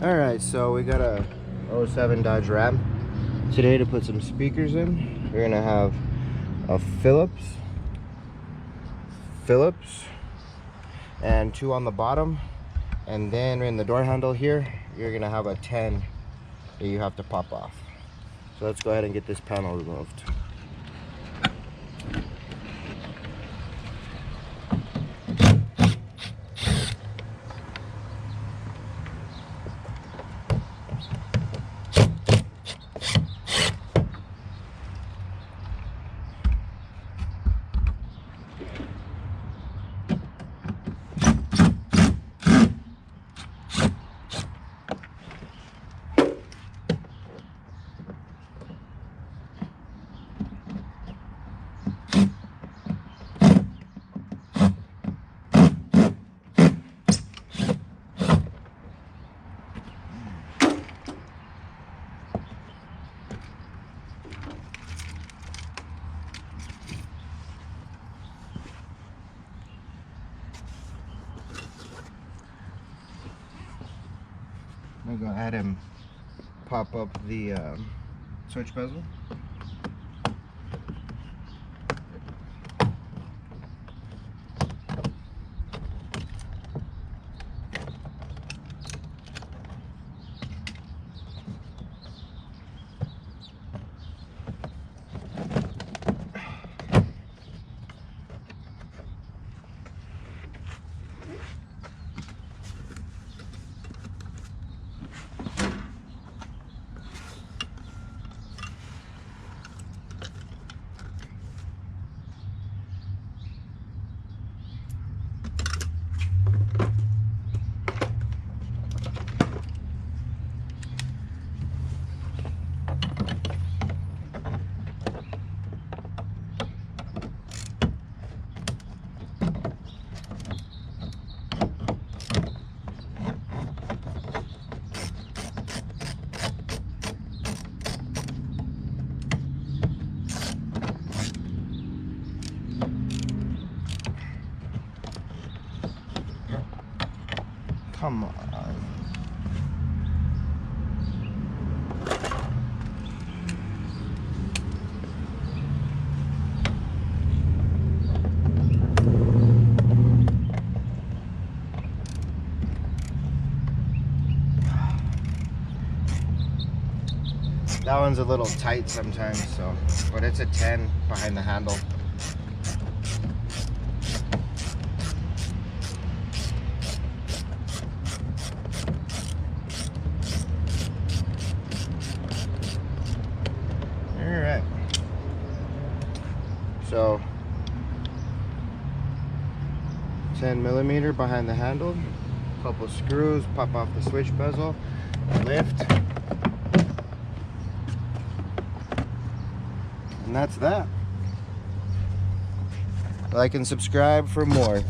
Alright, so we got a '07 Dodge Ram. Today to put some speakers in, we're gonna have a Philips, and 2 on the bottom. And then in the door handle here, you're gonna have a 10 that you have to pop off. So let's go ahead and get this panel removed. I'm gonna go ahead and pop up the switch bezel. Come on. That one's a little tight sometimes, so, but it's a 10 behind the handle. Alright, so 10mm behind the handle, couple screws, pop off the switch bezel, lift, and that's that. Like and subscribe for more.